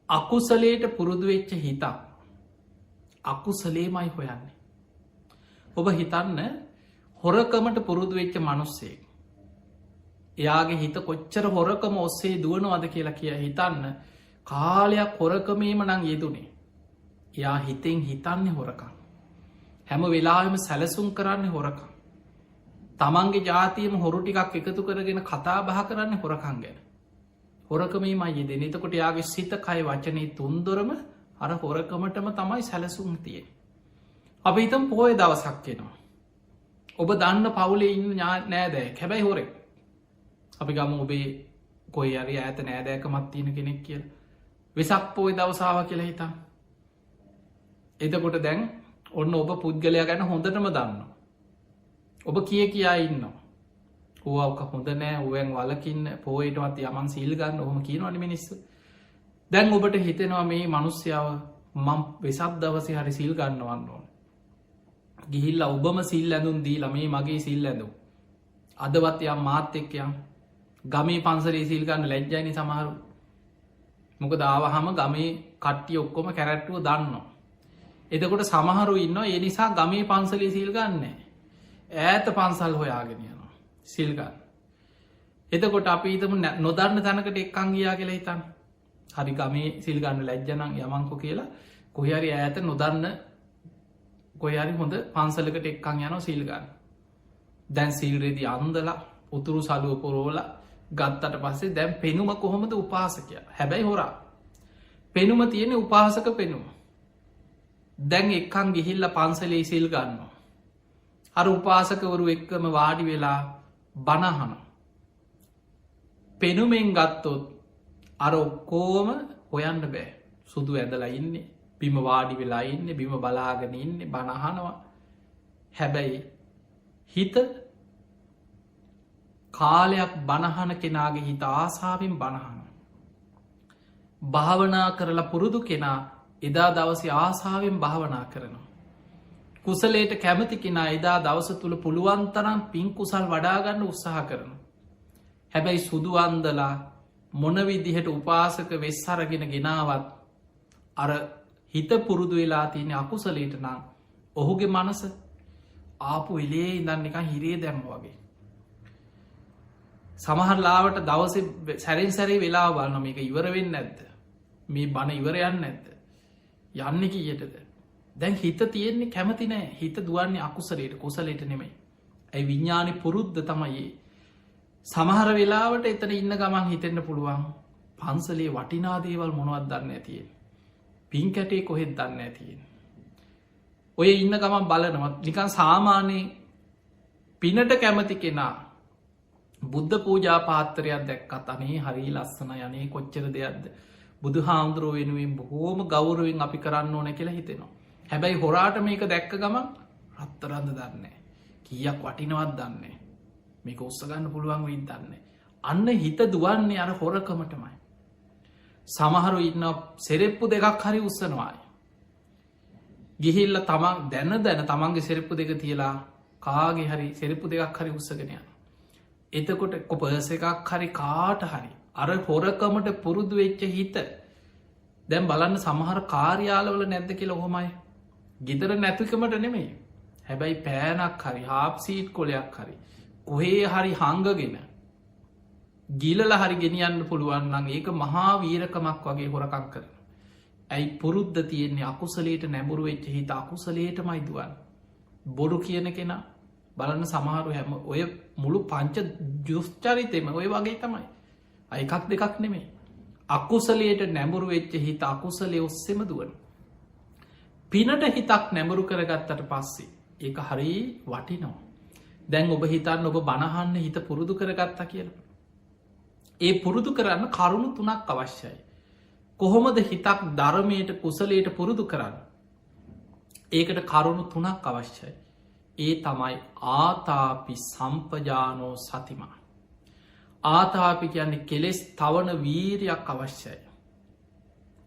අකුසලයට පුරුදු වෙච්ච හිතා අකුසලේමයි හොයන්නේ. ඔබ හිතන්න හොරකමට පුරුදු වෙච්ච මනුස්සේ එයාගේ හිත කොච්චර හොරකම ඔස්සේ දුවනවද කියලා කිය හිතන්න කාලයක් හොරකමේම නං යෙදුනේ. යා හිතෙන් හිතන්නේ හොරකම්. හැම වෙලාම සැලසුම් කරන්නේ හොරකම්. තමන්ගේ ජාතියම හොරු ටිකක් එකතු කරගෙන කතා බහ කරන්නේ හොරකං ගැන. හොරකමේ මයි දෙන එතකොට යාගේ සිත කය වචනය තුන්දොරම අර හොරකමටම තමයි සැලසුම් තිය. අප හිතම් පෝය දවසක් කෙනවා. ඔබ දන්න පවුලේ ඉන්න නෑදෑ කැබැයි හොරෙක්. අපි ගම ඔබේ කොයි අරි ඇත නෑදෑක මත්තියන කෙනෙක් කියල වෙසක් පෝය දවසාව කියලා හිතා. එතකොට දැන් ඔන්න ඔබ පුද්ගලයා ගැන හොඳටම දන්න. ඔබ කියා ඉන්න ඕක හොඳ නෑ ඔුවන් වලකින්න පෝයටවත් යමන් සීල්ගන්න ඔහොම කියනවනි මිනිස්සු. දැන් ඔබට හිතෙනවා මේ මනුස්්‍යාව මම් වෙසක් දවස හරි සිල් ගන්නවන්න ඕන. ගිහිල්ල ඔබම සිල් ඇඳුම් දීලා මේ මගේ සිල් ඇඳු. අදවත් යම් මාත් එක්කයම් ගමේ පන්සරේ සිල්ගන්න ලැජ්ජයිනි සමහරු. මොක දාවහම ගමේ කට්ටිය ඔක්කොම කැරැට්ටුව දන්නවා. එතකොට සමහරු ඉන්න ඒ නිසා ගමේ පන්සලේ සිල් ගන්න ඈත පන්සල් හොයාගෙනයනවා සිල්ගන්න. එතකොට අපි හිතම නොදන්න තැනකට එක්කං ගියා කියලා හිතන් හරි ගමේ සිල්ගන්න ලැජ්ජනං යමංකො කියලා කොහරි ඈත නොදන්න කොයරි හොඳ පන්සලකට එක්කං යන සිල්ගන්න. දැන් සිල්රේදි අන්දලා උතුරු සලුව පොරෝල ගත්තට පස්සේ දැන් පෙනුම කොහොමද උපාසකය හැබැයි හොරා පෙනුම තියෙන උපාසක පෙනුම දැන් එක්කං ගිහිල්ල පන්සලේ සිල් ගන්නවා. අර උපාසකවරු එක්කම වාඩි වෙලා බණහන පෙනුමෙන් ගත්තොත් අර ඔක්කෝම හොයන්න බෑ සුදු ඇදලා ඉන්නේ බිම වාඩි වෙලා ඉන්න බිම බලාගෙන ඉන්න බණහනවා. හැබැයි හිත කාලයක් බණහන කෙනාගේ හිත ආසාාවෙන් බණහන. භාවනා කරලා පුරුදු කෙනා එදා දවස ආසාාවෙන් භාවනා කරනවා. කුසලේට කැමති කෙනා එදා දවස තුළ පුළුවන්තරම් පින් කුසල් වඩාගන්න උත්සාහ කරන. හැබැයි සුදු අන්දලා මොනවිදිහට උපාසක වෙස්සරගෙන ගෙනාවත් අර හිත පුරුදු වෙලා තියෙන අකුසලේට නම් ඔහුගේ මනස ආපු එලේ ඉඳන්න එක හිරේ දැම්ම වගේ. සමහරලාවට දවස සැරෙන් සැරේ වෙලා බලන්න මේක ඉවරවෙන්න ඇත්ත මේ බණ ඉවරයන්න ඇත්ත යන්න කියටද දැන් හිත තියෙන්නේ කැමති නෑ හිත දුවන්නේ අකුසලයට කොසලට නෙමයි. ඇයි විඤ්ඥානි පුරුද්ධ තමයි සමහර වෙලාවට එතන ඉන්න ගමන් හිතෙන්න්න පුළුවන් පන්සලේ වටිනාදේවල් මොනවත් දන්න ඇතියෙන් පින් කැටේ කොහෙත් දන්න ඇතියෙන් ඔය ඉන්න ගමන් බලනවත් නිකන් සාමානය පිනට කැමති කෙනා බුද්ධ පූජා පාත්තරයක් දැක්කත් අනේ හරි ලස්සන යනේ කොච්චර දෙයක්ද බුදු හාමුදුරුව වෙනුවෙන් බොහෝම ගෞරුවෙන් අපි කරන්න ඕන කියලා හිතෙනවා. හැබැයි හොරාට මේක දැක්ක ගමන් රත්තරන්ද දන්නේ කියක් වටිනවත් දන්නේ මේක උත්සගන්න පුළුවන් වෙයි දන්නේ. අන්න හිත දුවන්නේ අර හොරකමටමයි. සමහරු ඉන්න සෙරෙප්පු දෙකක් හරි උත්සනවායි. ගිහිල්ල තමන් දැන තමන්ගේ සෙරෙප්පු දෙක තියලා කාගේ හරි සෙරෙප්පු දෙකක් හරි උත්සගෙනයන. එතකොට කොපස එකක් හරි කාට හරි අර හොරකමට පුරුදු වෙච්ච හිත දැම් බලන්න සමහර කාර්යාලවල නැද්ද කියලා හොමයි ගෙදර නැතිකමට නෙමෙයි හැබැයි පෑනක් හරි හාප්සීට් කොලයක් හරි කොහේ හරි හංගගෙන ගිලල හරි ගෙනියන්න පුළුවන්නම් ඒක මහා වීරකමක් වගේ හොරකක් කරන. ඇයි පුරුද්ධ තියෙන්නේ අකුසලේට නැබුරු වෙච්ච හිත අකුසලේට මයිදුවන් බොරු කියන කෙනා බලන්න සමහරු හැම ඔය මුළු පංච ජුස්චරිතෙම ඔය වගේ තමයි අයිකක් දෙකක් නෙමේ අකුසලයට නැඹුරු වෙච්ච හිත අකුසලේ ඔස්සෙම දුවන පිනට හිතක් නැඹුරු කරගත්තට පස්සේ ඒක හරි වටිනවා. දැන් ඔබ හිතන්න ඔබ බණහන්න හිත පුරුදු කරගත්තා කියලා ඒ පුරුදු කරන්න කරුණු තුනක් අවශ්‍යයි. කොහොමද හිතක් ධර්මයට කුසලයට පුරුදු කරන්න ඒකට කරුණු තුනක් අවශ්‍යයි. ඒ තමයි ආතාපි සම්පජානෝ සතිමා. ආතාපි කියන්නේ කෙලෙස් තවන වීරයක් අවශ්‍යයි.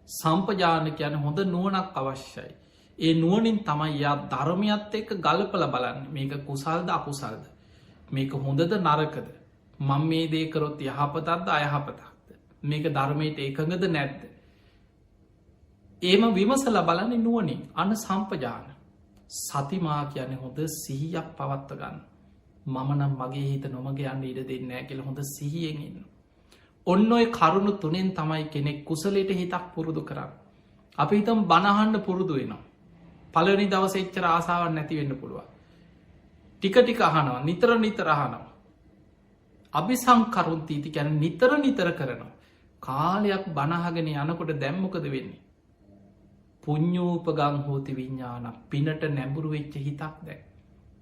සම්පජාන කියන හොඳ නුවනක් අවශ්‍යයි. ඒ නුවනින් තමයි යා ධර්මයත් එක්ක ගලපල බලන්න මේක කුසල්ද අකුසල්ද මේක හොඳද නරකද මං මේ දේකරොත් යහපතත්ද අයහපතක්ද මේක ධර්මයට ඒකඟද නැද්ද ඒම විමසල බලන්න නුවනින් අන්න සම්පජාන සතිමා කියන්නේ හොඳ සිහියක් පවත්ත ගන්න මම නම් මගේ හිත නොමගේ අන්න ඉඩ දෙන්නෑ කියල හොඳ සිහියෙන් ඉන්න ඔන්න ඔය කරුණු තුනෙන් තමයි කෙනෙක් කුසලට හිතක් පුරුදු කරන්න අපි හිතම් බණහන්ඩ පුරුදු වෙනවා පලනි දවස එච්චර ආසාවන් නැති වෙන්න පුළුවන් ටික ටික අහනවා නිතර නිතර අහනවා අභි සංකරුන්තීති ගැන නිතර නිතර කරනවා කාලයක් බණහගෙන යනකොට දැම්මොකද වෙන්නේ පුං්ඥූපගං හෝති විඤ්ඥාන පිනට නැඹුරු වෙච්ච හිතක් දැන්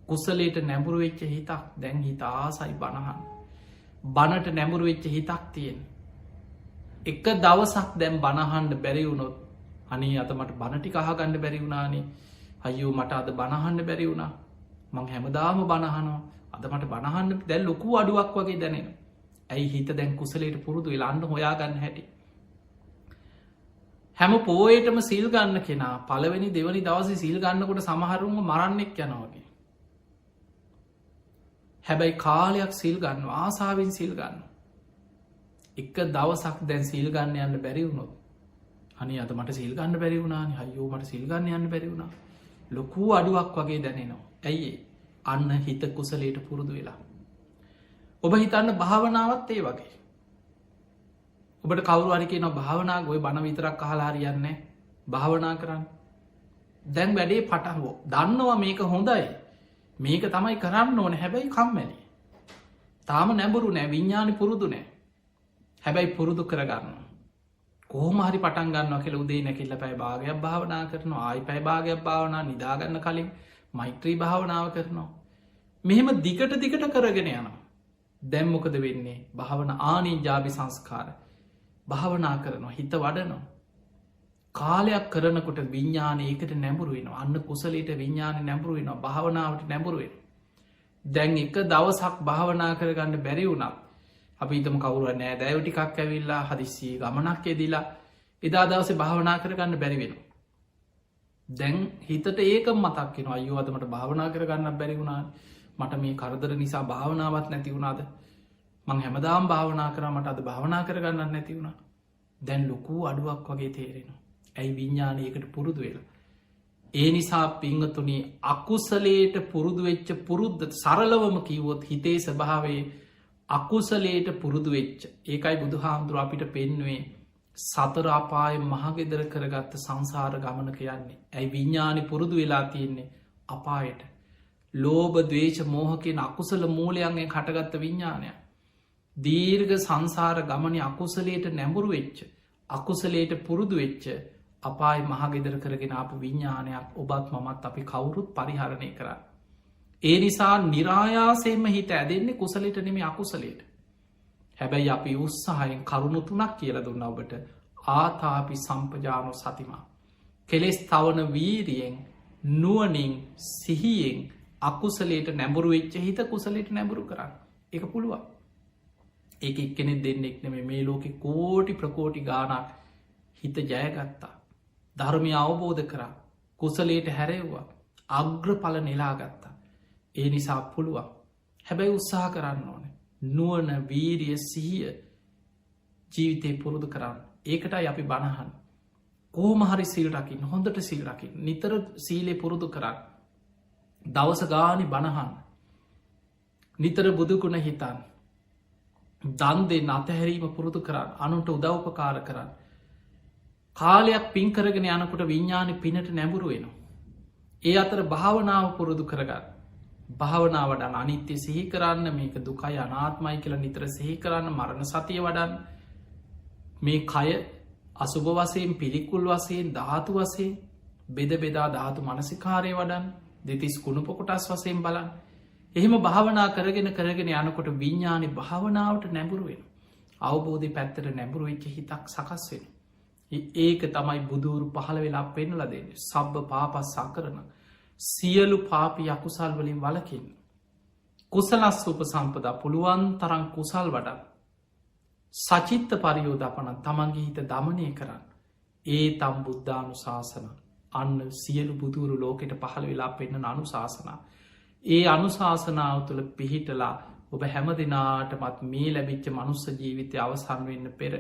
කුසලේට නැඹුරු වෙච්ච හිතක් දැන් හිත ආසයි බණහන් බණට නැඹුරු වෙච්ච හිතක් තියෙන් එක දවසක් දැම් බණහන්ඩ බැරිවුණොත් අනේ අත මට බණටි කහගන්න බැරි වුණානේ අයෝ මට අද බණහන්ඩ බැරි වුණා මං හැමදාම බණහනවා අද මට බණහන්න දැල් ලොකු අඩුවක් වගේ දැනෙන ඇයි හිත දැන් කුසලට පුරුදු වෙලාන්න හොයාගන්න හැටි හැම පෝයටම සිල් ගන්න කෙනා පළවෙනි දෙවනි දවස සිල් ගන්නකොට සමහරුම මරන්නෙක් යනවගේ හැබැයි කාලයක් සිල් ගන්න ආසාාවෙන් සිල් ගන්න එක දවසක් දැන් සිල් ගන්න යන්න බැරි වුණොත් අනි අත මට සිල් ගන්න බැරි වුණා හයෝ මට සිල් ගන්න යන්න බැරි වුණා ලොකු අඩුවක් වගේ දැනෙනවා ඇයි අන්න හිත කුසලයට පුරුදු වෙලා ඔබ හිතන්න භාවනාවත් ඒ වගේ ඔබට කවරු අරිකේ නො භාවනා ගොයි බණ විතරක් අහලාරියන්නේ භාවනා කරන්න දැන් වැඩේ පටහෝ දන්නවා මේක හොඳයි මේක තමයි කරන්න ඕන හැබැයි කම්මැලි තාම නැබුරු නෑ විඤ්ඥානි පුරුදු නෑ හැබැයි පුරුදු කරගන්න කෝමහරි පටන් ගන්න කෙල උදේ නැකිල්ල පැයි භාගයක් භාවනා කරනවා ආයි පැයි භාගයක් භාවනා නිදාගන්න කලින් මෛත්‍රී භාවනාව කරනවා මෙහෙම දිගට දිගට කරගෙන යනවා දැම්මොකද වෙන්නේ භාවන ආනී ජාබි සංස්කාර භාවනා කරනවා හිත වඩනවා කාලයක් කරනකොට විඤ්ඥාන ඒකට නැඹුරුවෙන අන්න කුසලට විඤ්ඥාන නැඹුරුවෙන භාවනාවට නැඹුරුවෙන දැන් එක දවසක් භාවනා කරගන්න බැරි වුණත් අපි ඉතම කවුරුව නෑ දැවටිකක් ඇවිල්ලා හදිසිී ගමනක් එදිලා එදා දවස භාවනා කරගන්න බැරිවෙන දැන් හිතට ඒක මතක්ෙන අයෝවතමට භාවනා කරගන්න බැරි වුණා මට මේ කරදර නිසා භාවනාවත් නැති වුණාද මං හැමදාම් භාවනා කර මට අද භාවනා කරගන්න නැති වුණ දැන් ලොකූ අඩුවක් වගේ තේරෙනවා ඇයි විඤ්ඥානයකට පුරුදු වෙලා ඒ නිසා පිංහතුනි අකුසලේට පුරුදු වෙච්ච පුරුද්ධ සරලවම කිවොත් හිතේ ස්භාවේ අකුසලේට පුරුදු වෙච්ච ඒකයි බුදු හාමුදුරුව අපිට පෙන්නුවේ සතර අපාය මහගෙදර කරගත්ත සංසාර ගමනක යන්නේ ඇයි විඤ්ඥානි පුරුදු වෙලා තියෙන්නේ අපායට ලෝබ දවේශ මෝහකෙන් අකුසල මූලයන්ගේ කටගත්ත විඤ්ඥානය දීර්ග සංසාර ගමන අකුසලේට නැඹුරු වෙච්ච අකුසලේට පුරුදු වෙච්ච අපායි මහගෙදර කරගෙන අප විඤ්ඥානයක් ඔබත් මමත් අපි කවුරුත් පරිහරණය කර ඒ නිසා නිරායාසයෙන්ම හිත ඇදෙන්නේ කුසලට නෙමේ අකුසලේට හැබැයි අපි උත්සාහයෙන් කරුණු තුනක් කියල දුන්න ඔබට ආතාපි සම්පජානෝ සතිමා කෙලෙස් තවන වීරියෙන් නුවනින් සිහියෙන් අකුසලේට නැඹුරු වෙච්ච හිත කුසලට නැඹුරු කරන්න එක පුළුවන් ඒ එක්කෙනෙ දෙන්නෙක් නෙම මේ ලෝකෙ කෝටි ප්‍රකෝටි ගානක් හිත ජයගත්තා ධර්මය අවබෝධ කරා කුසලේට හැරෙව්වා අග්‍ර පල නෙලාගත්තා ඒ නිසා පුළුවන් හැබැයි උත්සාහ කරන්න ඕන නුවන වීරිය සිහිය ජීවිතය පුරුදු කරන්න ඒකටයි අපි බණහන් කෝමහරි සිල්රකින් හොඳට සිල්රකින් නිතර සීලේ පුරුදු කරන්න දවස ගානි බණහන් නිතර බුදුකුණ හිතන් දන් දෙන්න අතහැරීම පුරුදු කරන්න අනුන්ට උදව්පකාර කරන්න කාලයක් පින් කරගෙන යනකොට විඤ්ඥාන පිනට නැඹුරු වෙනවා ඒ අතර භාවනාව පුරුදු කරගන්න භාවනාවට අනිත්‍ය සිහි කරන්න මේක දුකයි අනාත්මයි කියලා නිතර සිහි කරන්න මරණ සතිය වඩන් මේ කය අසුභ වසයෙන් පිළිකුල් වසයෙන් ධාතු වසේ බෙද බෙදා ධාතු මනසිකාරය වඩන් දෙතිස් කුණුප කොටස් වසයෙන් බලන් එහෙම භාවනා කරගෙන යනකොට විඤ්ඥානි භාවනාවට නැඹුරුවෙන අවබෝධය පැත්තට නැඹුරු වෙච්ච හිතක් සකස් වෙන ඒක තමයි බුදුරු පහළ වෙලා පෙන්ල දෙන්න සබ්බ පාපස්සා කරන සියලු පාපි අකුසල් වලින් වලකින් කුසලස් උප සම්පදා පුළුවන් තරන් කුසල් වඩා සචිත්ත පරියෝධපන තමන්ගේ හිත දමනය කරන්න ඒ තම් බුද්ධානු ශාසන අන්න සියලු බුදුරු ලෝකෙට පහළ වෙලා පෙන්න්න අනුශාසනා. ඒ අනුශාසනාව තුළ පිහිටලා ඔබ හැම දෙනාටමත් මේ ලැබිච්ච මනුස්ස ජීවිතය අවසන් වෙන්න පෙර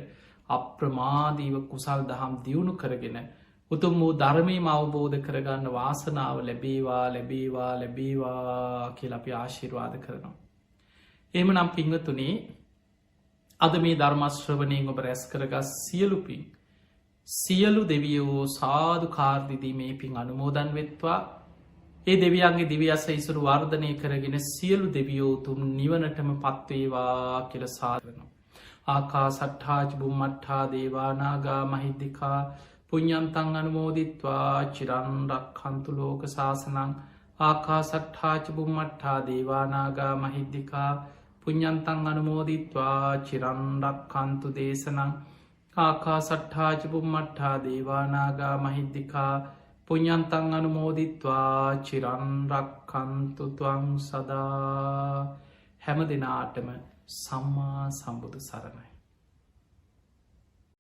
අප්‍රමාදීව කුසල් දහම් දියුණු කරගෙන උතුම් වූ ධර්මීම අවබෝධ කරගන්න වාසනාව ලැබේවා ලැබේවා ලැබේවා කියල අපි ආශිර්වාද කරනවා. එම නම් පිංහතුනේ අද මේ ධර්මශ්‍රවනයෙන් ඔබ රැස් කරගස් සියලුපින් සියලු දෙවියෝ සාධු කාර්දිදී මේ පින් අනුමෝදන් වෙත්වා ඒ දෙවියන්ගේ දිවියස ඉසුරු වර්ධනය කරගෙන සියලු දෙවියෝතුම් නිවනටම පත්වේවා කියල සාධනවා. ආකා සට්හාජ බුම්මට්හා දේවානාගා මහිද්දිකා පුඤ්ඤන්තං අනුමෝදිත්වා චිරන්රක් හන්තු ලෝක ශාසනං ආකා සට්හාච බුම්මට්හා දේවානාගා මහිද්දිකා පුඤ්ඤන්තං අනුමෝදිත්වා චිරන්රක් හන්තු දේශනං ආකා සට්හාච බුම්මට්හා දේවානාගා මහිද්දිකා පුඤ්ඤන්තං අනුමෝදිත්වා චිරන්රක් හන්තු ත්වං සදා. හැම දෙනාටම සම්මා සම්බුදු සරණයි.